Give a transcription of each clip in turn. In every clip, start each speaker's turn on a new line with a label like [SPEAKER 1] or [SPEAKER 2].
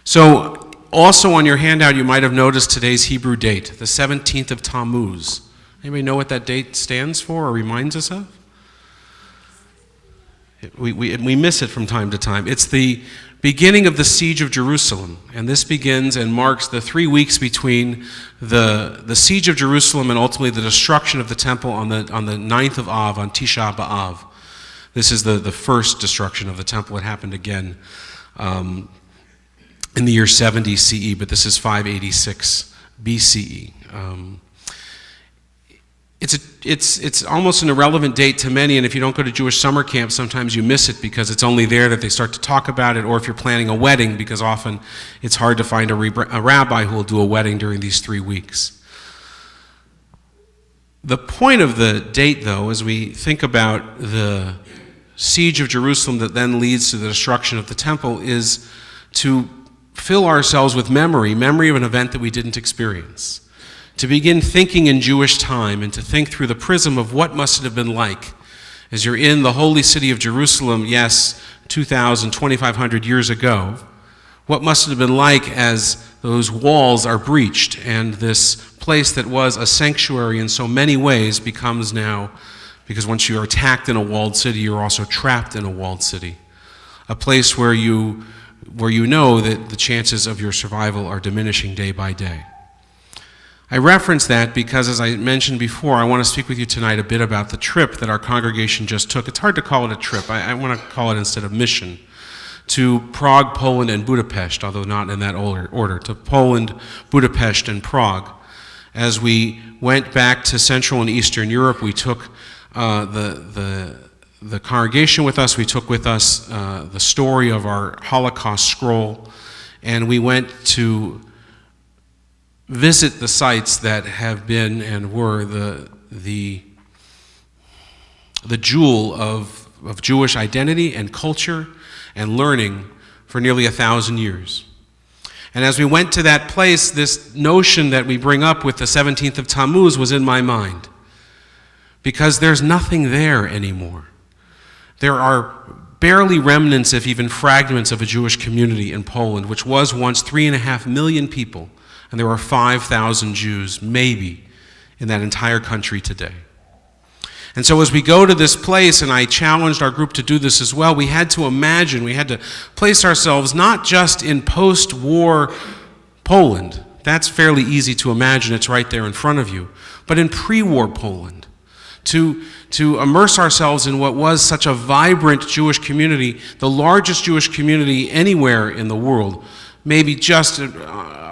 [SPEAKER 1] So also on your handout, you might have noticed today's Hebrew date, the 17th of Tammuz. Anybody know what that date stands for or reminds us of? We miss it from time to time. It's the beginning of the siege of Jerusalem, and this begins and marks the 3 weeks between the siege of Jerusalem and ultimately the destruction of the temple on the 9th of Av, on Tisha B'Av. This is the first destruction of the temple. It happened again in the year 70 CE, but this is 586 BCE. It's almost an irrelevant date to many, and if you don't go to Jewish summer camp, sometimes you miss it because it's only there that they start to talk about it, or if you're planning a wedding, because often it's hard to find a rabbi who will do a wedding during these 3 weeks. The point of the date, though, as we think about the siege of Jerusalem that then leads to the destruction of the temple, is to fill ourselves with memory of an event that we didn't experience. To begin thinking in Jewish time and to think through the prism of what must it have been like as you're in the holy city of Jerusalem, yes, 2,500 years ago. What must it have been like as those walls are breached and this place that was a sanctuary in so many ways becomes now, because once you're attacked in a walled city, you're also trapped in a walled city. A place where you know that the chances of your survival are diminishing day by day. I reference that because, as I mentioned before, I want to speak with you tonight a bit about the trip that our congregation just took. It's hard to call it a trip. I want to call it instead a mission to Prague, Poland, and Budapest, although not in that order, to Poland, Budapest, and Prague. As we went back to Central and Eastern Europe, we took the congregation with us. We took with us the story of our Holocaust scroll, and we went to visit the sites that have been and were the jewel of Jewish identity and culture and learning for nearly 1,000 years. And as we went to that place, this notion that we bring up with the 17th of Tammuz was in my mind, because there's nothing there anymore. There are barely remnants, if even fragments, of a Jewish community in Poland, which was once 3.5 million people. And there are 5,000 Jews, maybe, in that entire country today. And so as we go to this place, and I challenged our group to do this as well, we had to imagine, we had to place ourselves not just in post-war Poland. That's fairly easy to imagine, it's right there in front of you. But in pre-war Poland, to immerse ourselves in what was such a vibrant Jewish community, the largest Jewish community anywhere in the world, maybe just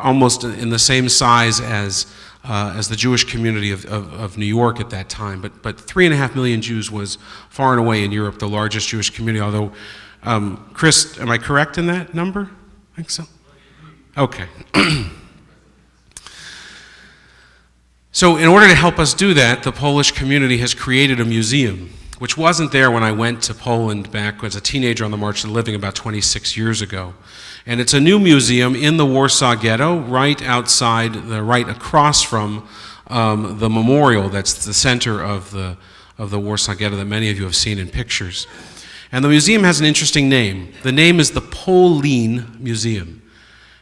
[SPEAKER 1] almost in the same size as the Jewish community of New York at that time. But 3.5 million Jews was far and away in Europe the largest Jewish community, although, Chris, am I correct in that number? I think so. Okay. So in order to help us do that, the Polish community has created a museum, which wasn't there when I went to Poland back as a teenager on the March to the Living about 26 years ago. And it's a new museum in the Warsaw Ghetto, right outside, right across from the memorial that's the center of the Warsaw Ghetto that many of you have seen in pictures. And the museum has an interesting name. The name is the Polin Museum.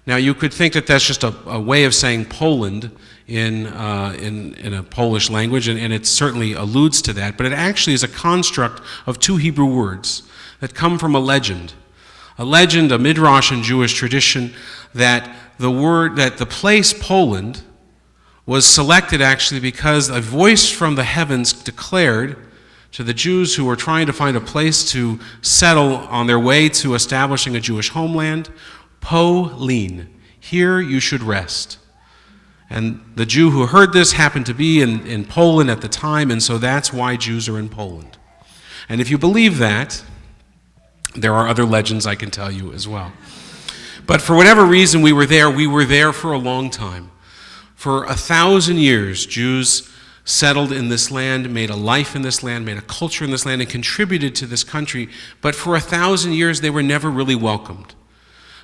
[SPEAKER 1] Now you could think that that's just a way of saying Poland in a Polish language, and it certainly alludes to that, but it actually is a construct of 2 Hebrew words that come from a legend, a midrash in Jewish tradition, that the place Poland was selected actually because a voice from the heavens declared to the Jews who were trying to find a place to settle on their way to establishing a Jewish homeland, Polin, here you should rest. And the Jew who heard this happened to be in Poland at the time, and so that's why Jews are in Poland. And if you believe that, there are other legends I can tell you as well. But for whatever reason we were there for a long time. For 1,000 years, Jews settled in this land, made a life in this land, made a culture in this land, and contributed to this country. But for 1,000 years, they were never really welcomed.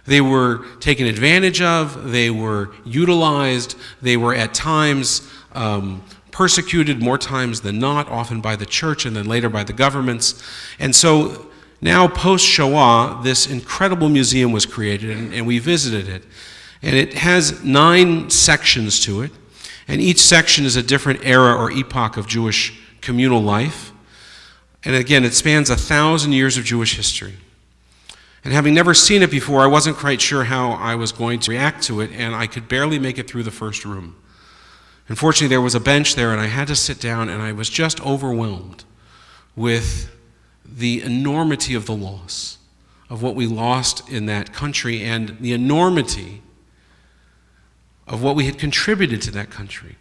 [SPEAKER 1] They were taken advantage of, they were utilized, they were at times persecuted, more times than not, often by the church and then later by the governments. And so Now, post-Shoah, this incredible museum was created, and we visited it. And it has 9 sections to it, and each section is a different era or epoch of Jewish communal life. And again, it spans 1,000 years of Jewish history. And having never seen it before, I wasn't quite sure how I was going to react to it, and I could barely make it through the first room. Unfortunately, there was a bench there, and I had to sit down, and I was just overwhelmed with the enormity of the loss, of what we lost in that country, and the enormity of what we had contributed to that country.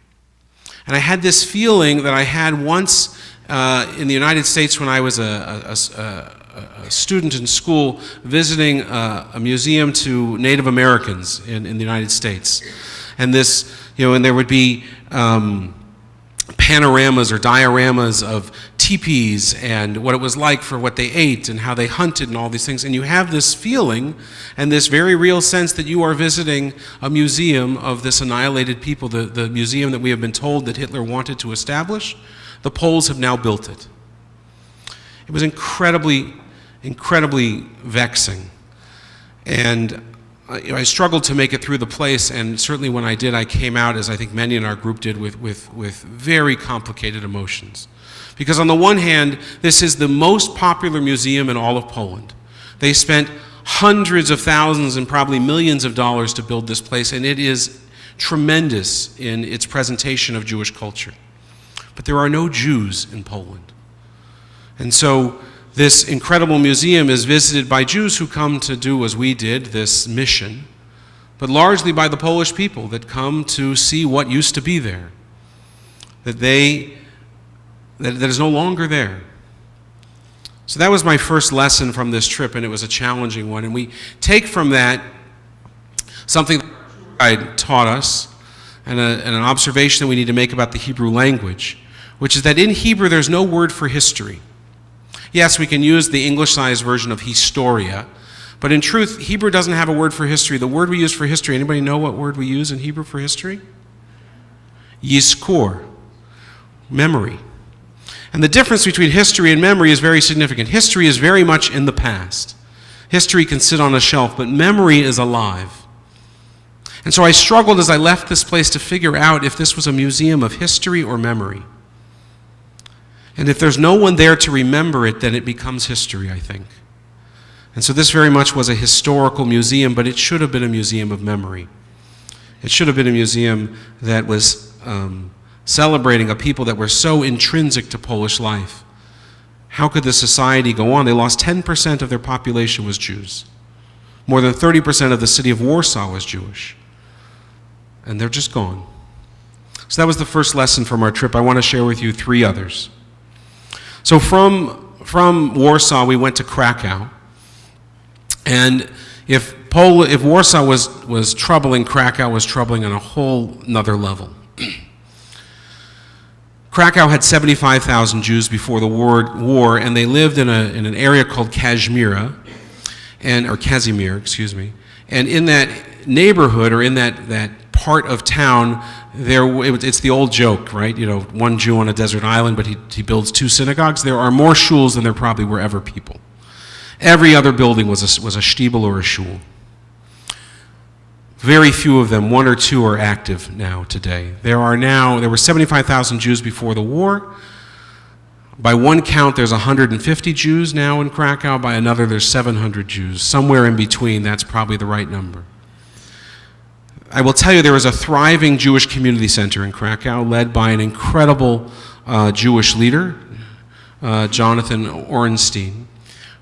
[SPEAKER 1] And I had this feeling that I had once in the United States when I was a student in school visiting a museum to Native Americans in the United States. And this, and there would be panoramas or dioramas of teepees and what it was like for what they ate and how they hunted and all these things. And you have this feeling and this very real sense that you are visiting a museum of this annihilated people, the museum that we have been told that Hitler wanted to establish. The Poles have now built it. It was incredibly vexing. And I struggled to make it through the place, and certainly when I did, I came out, as I think many in our group did, with very complicated emotions. Because on the one hand, this is the most popular museum in all of Poland. They spent hundreds of thousands and probably millions of dollars to build this place, and it is tremendous in its presentation of Jewish culture. But there are no Jews in Poland. And so this incredible museum is visited by Jews who come to do, as we did, this mission, but largely by the Polish people that come to see what used to be there, that is no longer there. So that was my first lesson from this trip, and it was a challenging one. And we take from that something that our guide taught us, and an observation that we need to make about the Hebrew language, which is that in Hebrew there's no word for history. Yes, we can use the English-sized version of historia, but in truth, Hebrew doesn't have a word for history. The word we use for history, anybody know what word we use in Hebrew for history? Yizkor, memory. And the difference between history and memory is very significant. History is very much in the past. History can sit on a shelf, but memory is alive. And so I struggled as I left this place to figure out if this was a museum of history or memory. And if there's no one there to remember it, then it becomes history, I think. And so this very much was a historical museum, but it should have been a museum of memory. It should have been a museum that was celebrating a people that were so intrinsic to Polish life. How could the society go on? They lost 10% of their population was Jews. More than 30% of the city of Warsaw was Jewish. And they're just gone. So that was the first lesson from our trip. I want to share with you 3 others. So from Warsaw, we went to Krakow. And if Warsaw was troubling, Krakow was troubling on a whole nother level. Krakow had 75,000 Jews before the war, and they lived in an area called Kazimierz, And in that neighborhood, or in that part of town, it's the old joke, right? One Jew on a desert island, but he builds 2 synagogues. There are more shuls than there probably were ever people. Every other building was a shtibel or a shul. Very few of them, 1 or 2, are active now today. There were 75,000 Jews before the war. By one count, there's 150 Jews now in Krakow. By another, there's 700 Jews. Somewhere in between, that's probably the right number. I will tell you, there is a thriving Jewish community center in Krakow led by an incredible Jewish leader, Jonathan Ornstein,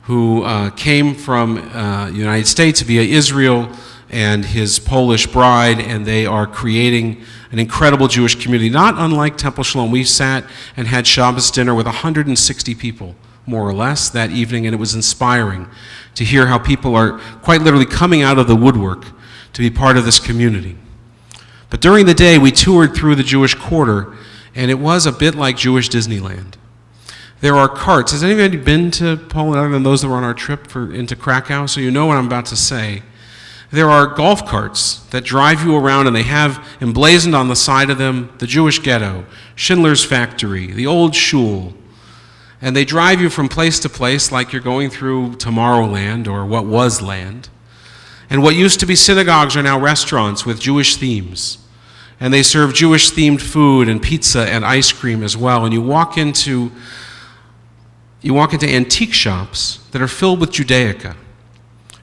[SPEAKER 1] who came from the United States via Israel and his Polish bride, and they are creating an incredible Jewish community, not unlike Temple Shalom. We sat and had Shabbos dinner with 160 people, more or less, that evening, and it was inspiring to hear how people are quite literally coming out of the woodwork to be part of this community. But during the day, we toured through the Jewish quarter, and it was a bit like Jewish Disneyland. There are carts. Has anybody been to Poland other than those that were on our trip into Krakow? So you know what I'm about to say. There are golf carts that drive you around, and they have emblazoned on the side of them the Jewish ghetto, Schindler's factory, the old shul. And they drive you from place to place like you're going through Tomorrowland or what was land. And what used to be synagogues are now restaurants with Jewish themes. And they serve Jewish-themed food and pizza and ice cream as well. And you walk into antique shops that are filled with Judaica.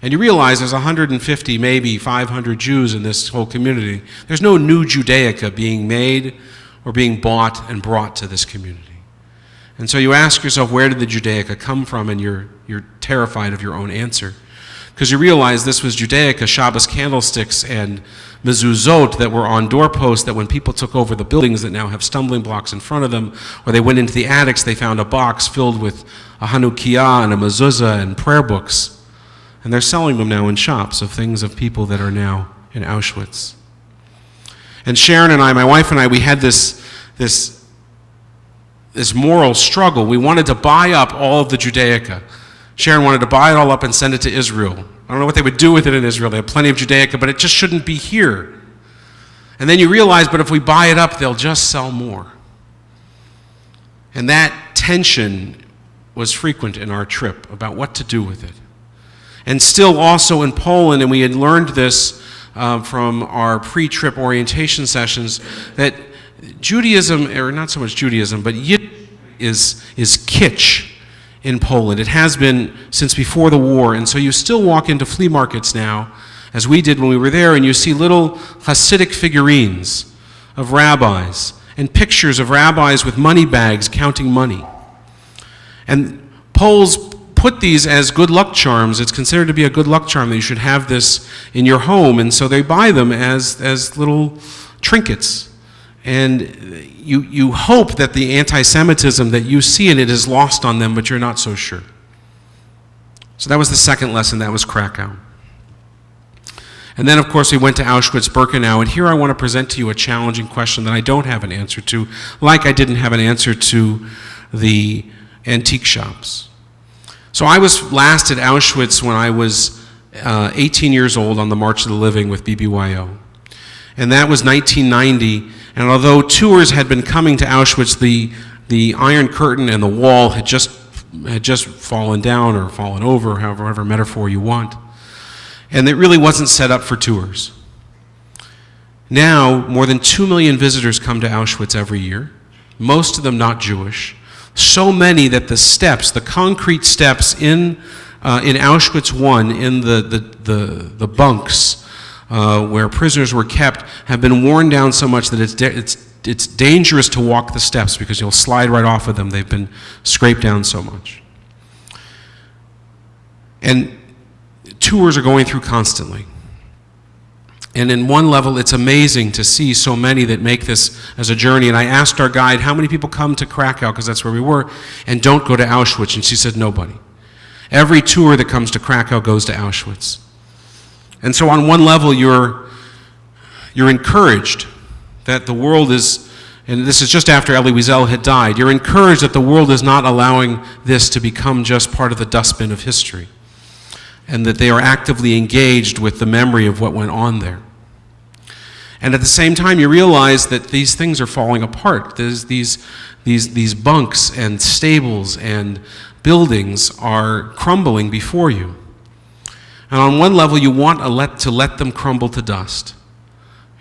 [SPEAKER 1] And you realize there's 150, maybe 500 Jews in this whole community. There's no new Judaica being made or being bought and brought to this community. And so you ask yourself, where did the Judaica come from? And you're terrified of your own answer. Because you realize this was Judaica, Shabbos candlesticks, and mezuzot that were on doorposts that when people took over the buildings that now have stumbling blocks in front of them, or they went into the attics, they found a box filled with a Hanukkah and a mezuzah and prayer books. And they're selling them now in shops of things of people that are now in Auschwitz. And Sharon and I, my wife and I, we had this moral struggle. We wanted to buy up all of the Judaica. Sharon wanted to buy it all up and send it to Israel. I don't know what they would do with it in Israel. They have plenty of Judaica, but it just shouldn't be here. And then you realize, but if we buy it up, they'll just sell more. And that tension was frequent in our trip about what to do with it. And still also in Poland, and we had learned this from our pre-trip orientation sessions, that Judaism, or not so much Judaism, but Yiddish is kitsch in Poland. It has been since before the war, and so you still walk into flea markets now, as we did when we were there, and you see little Hasidic figurines of rabbis and pictures of rabbis with money bags counting money. And Poles put these as good luck charms. It's considered to be a good luck charm that you should have this in your home, and so they buy them as little trinkets. And you hope that the anti-Semitism that you see in it is lost on them, but you're not so sure. So that was the second lesson. That was Krakow. And then, of course, we went to Auschwitz-Birkenau, and here I want to present to you a challenging question that I don't have an answer to, like I didn't have an answer to the antique shops. So I was last at Auschwitz when I was 18 years old on the March of the Living with BBYO. And that was 1990. And although tours had been coming to Auschwitz, the Iron Curtain and the wall had just fallen down or fallen over, however metaphor you want. And it really wasn't set up for tours. Now, more than 2 million visitors come to Auschwitz every year, most of them not Jewish. So many that the steps, the concrete steps in Auschwitz I, in the bunks, where prisoners were kept, have been worn down so much that it's dangerous to walk the steps because you'll slide right off of them. They've been scraped down so much. And tours are going through constantly. And in one level, it's amazing to see so many that make this as a journey. And I asked our guide, how many people come to Krakow, because that's where we were, and don't go to Auschwitz? And she said, nobody. Every tour that comes to Krakow goes to Auschwitz. And so on one level, you're encouraged that the world is, and this is just after Elie Wiesel had died, you're encouraged that the world is not allowing this to become just part of the dustbin of history, and that they are actively engaged with the memory of what went on there. And at the same time, you realize that these things are falling apart. There's these bunks and stables and buildings are crumbling before you. And on one level, you want to let them crumble to dust.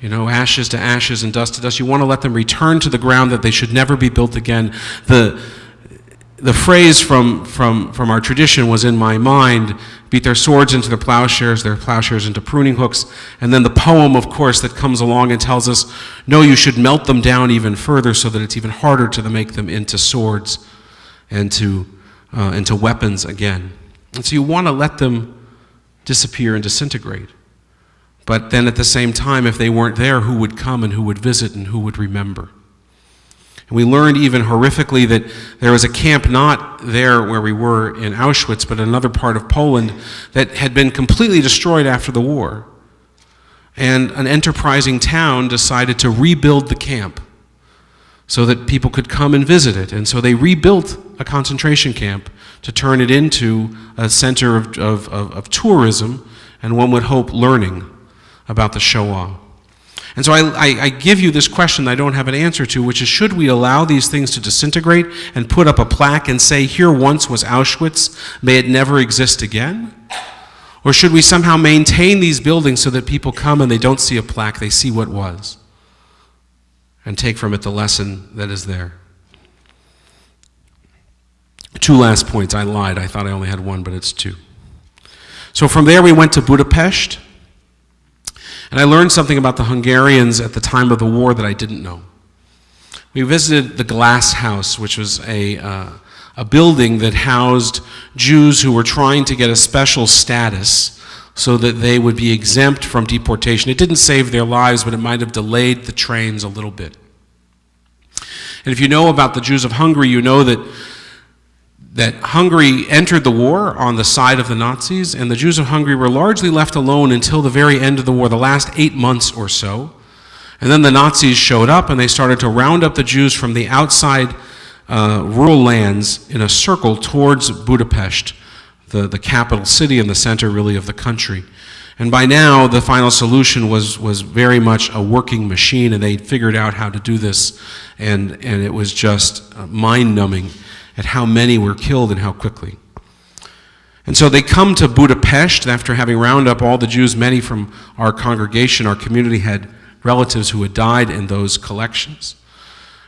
[SPEAKER 1] You know, ashes to ashes and dust to dust. You want to let them return to the ground, that they should never be built again. The phrase from our tradition was in my mind: beat their swords into their plowshares into pruning hooks. And then the poem, of course, that comes along and tells us, no, you should melt them down even further so that it's even harder to make them into swords and into weapons again. And so you want to let them disappear and disintegrate. But then at the same time, if they weren't there, who would come and who would visit and who would remember? And we learned even horrifically that there was a camp not there where we were in Auschwitz, but another part of Poland that had been completely destroyed after the war. And an enterprising town decided to rebuild the camp so that people could come and visit it. And so they rebuilt a concentration camp to turn it into a center of tourism, and one would hope learning about the Shoah. And so I give you this question I don't have an answer to, which is, should we allow these things to disintegrate and put up a plaque and say, here once was Auschwitz, may it never exist again? Or should we somehow maintain these buildings so that people come and they don't see a plaque, they see what was, and take from it the lesson that is there? Two last points. I lied. I thought I only had one, but it's two. So from there we went to Budapest. And I learned something about the Hungarians at the time of the war that I didn't know. We visited the Glass House, which was a building that housed Jews who were trying to get a special status so that they would be exempt from deportation. It didn't save their lives, but it might have delayed the trains a little bit. And if you know about the Jews of Hungary, you know that Hungary entered the war on the side of the Nazis, and the Jews of Hungary were largely left alone until the very end of the war, the last 8 months or so. And then the Nazis showed up, and they started to round up the Jews from the outside rural lands in a circle towards Budapest, the capital city and the center, really, of the country. And by now, the final solution was very much a working machine, and they figured out how to do this, and it was just mind-numbing at how many were killed and how quickly. And so they come to Budapest after having rounded up all the Jews. Many from our congregation, our community, had relatives who had died in those collections.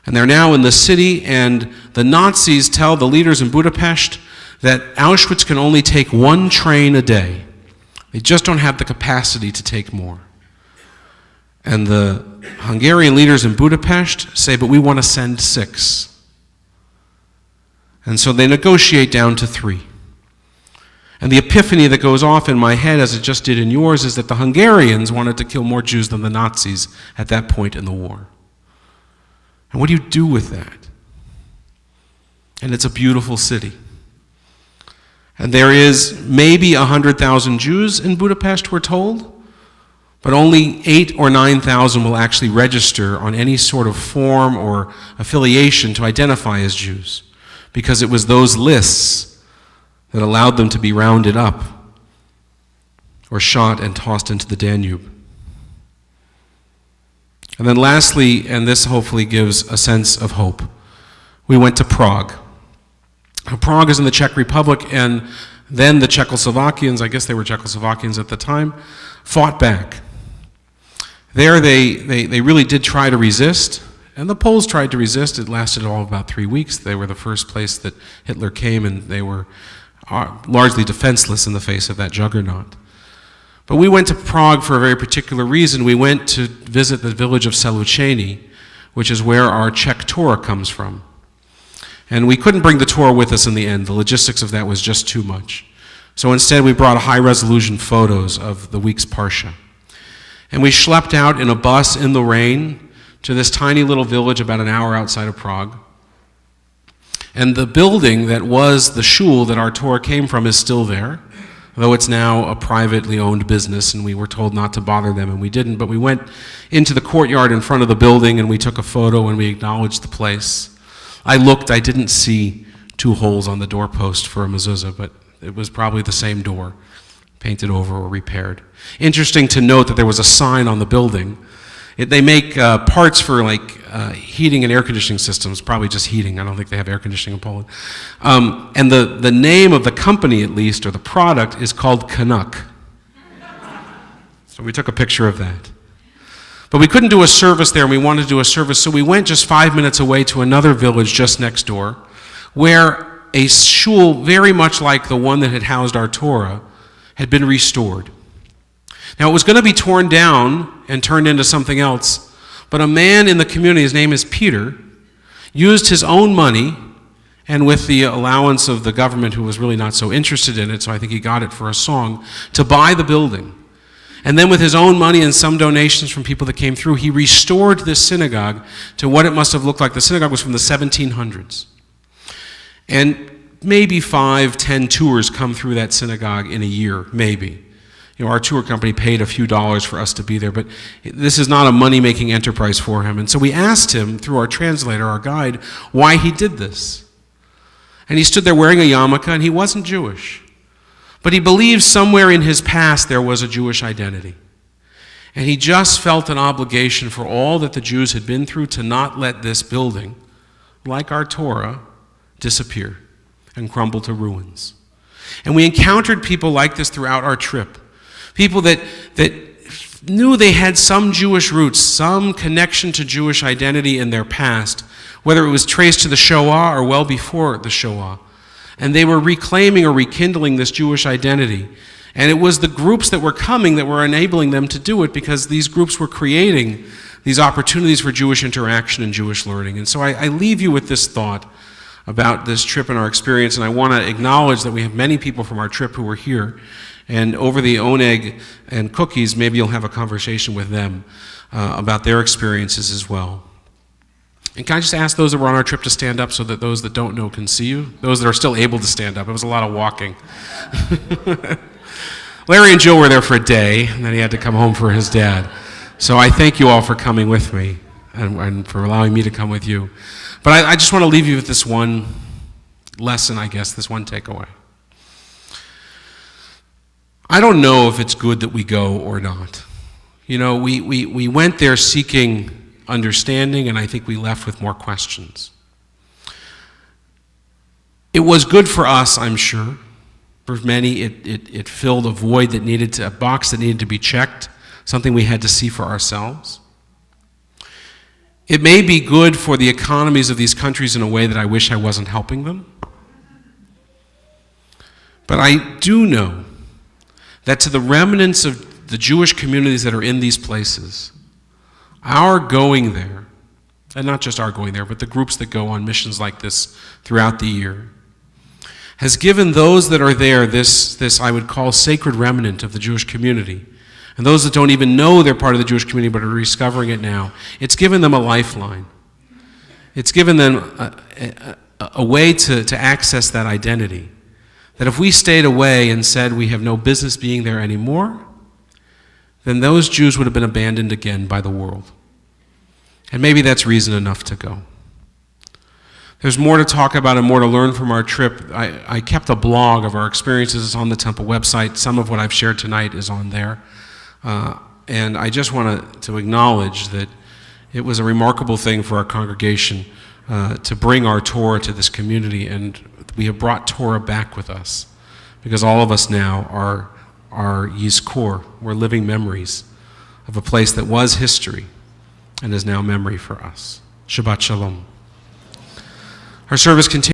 [SPEAKER 1] And they're now in the city, and the Nazis tell the leaders in Budapest that Auschwitz can only take one train a day. They just don't have the capacity to take more. And the Hungarian leaders in Budapest say, but we want to send 6. And so they negotiate down to 3. And the epiphany that goes off in my head, as it just did in yours, is that the Hungarians wanted to kill more Jews than the Nazis at that point in the war. And what do you do with that? And it's a beautiful city. And there is maybe 100,000 Jews in Budapest, we're told, but only 8,000 or 9,000 will actually register on any sort of form or affiliation to identify as Jews, because it was those lists that allowed them to be rounded up or shot and tossed into the Danube. And then lastly, and this hopefully gives a sense of hope, we went to Prague. Now, Prague is in the Czech Republic, and then the Czechoslovakians, I guess they were Czechoslovakians at the time, fought back. There they really did try to resist. And the Poles tried to resist. It lasted all about 3 weeks. They were the first place that Hitler came, and they were largely defenseless in the face of that juggernaut. But we went to Prague for a very particular reason. We went to visit the village of Seluceni, which is where our Czech Torah comes from. And we couldn't bring the Torah with us in the end. The logistics of that was just too much. So instead, we brought high-resolution photos of the week's Parsha. And we schlepped out in a bus in the rain to this tiny little village about an hour outside of Prague. And the building that was the shul that our Torah came from is still there, though it's now a privately owned business, and we were told not to bother them, and we didn't. But we went into the courtyard in front of the building, and we took a photo, and we acknowledged the place. I looked, I didn't see 2 holes on the doorpost for a mezuzah, but it was probably the same door, painted over or repaired. Interesting to note that there was a sign on the building. They make parts for heating and air conditioning systems, probably just heating. I don't think they have air conditioning in Poland. And the name of the company, at least, or the product, is called Canuck. So we took a picture of that. But we couldn't do a service there, and we wanted to do a service, so we went just 5 minutes away to another village just next door, where a shul very much like the one that had housed our Torah had been restored. Now, it was going to be torn down and turned into something else, but a man in the community, his name is Peter, used his own money, and with the allowance of the government, who was really not so interested in it, so I think he got it for a song, to buy the building. And then with his own money and some donations from people that came through, he restored this synagogue to what it must have looked like. The synagogue was from the 1700s. And maybe 5-10 tours come through that synagogue in a year, maybe. You know, our tour company paid a few dollars for us to be there, but this is not a money-making enterprise for him. And so we asked him, through our translator, our guide, why he did this. And he stood there wearing a yarmulke, and he wasn't Jewish. But he believed somewhere in his past there was a Jewish identity. And he just felt an obligation for all that the Jews had been through to not let this building, like our Torah, disappear and crumble to ruins. And we encountered people like this throughout our trip. People that knew they had some Jewish roots, some connection to Jewish identity in their past, whether it was traced to the Shoah or well before the Shoah. And they were reclaiming or rekindling this Jewish identity. And it was the groups that were coming that were enabling them to do it, because these groups were creating these opportunities for Jewish interaction and Jewish learning. And so I leave you with this thought about this trip and our experience, and I want to acknowledge that we have many people from our trip who were here. And over the oneg and cookies, maybe you'll have a conversation with them about their experiences as well. And can I just ask those that were on our trip to stand up so that those that don't know can see you? Those that are still able to stand up. It was a lot of walking. Larry and Jill were there for a day, and then he had to come home for his dad. So I thank you all for coming with me and for allowing me to come with you. But I just want to leave you with this one lesson, I guess, this one takeaway. I don't know if it's good that we go or not. You know, we went there seeking understanding, and I think we left with more questions. It was good for us, I'm sure. For many, it filled a void that needed to, a box that needed to be checked, something we had to see for ourselves. It may be good for the economies of these countries in a way that I wish I wasn't helping them. But I do know that to the remnants of the Jewish communities that are in these places, our going there, and not just our going there, but the groups that go on missions like this throughout the year, has given those that are there this I would call sacred remnant of the Jewish community. And those that don't even know they're part of the Jewish community but are discovering it now, it's given them a lifeline. It's given them a way to access that identity. That if we stayed away and said we have no business being there anymore, then those Jews would have been abandoned again by the world. And maybe that's reason enough to go. There's more to talk about and more to learn from our trip. I kept a blog of our experiences on the temple website. Some of what I've shared tonight is on there. And I just want to acknowledge that it was a remarkable thing for our congregation to bring our Torah to this community, and we have brought Torah back with us, because all of us now are Yizkor. We're living memories of a place that was history and is now memory for us. Shabbat Shalom. Our service continues.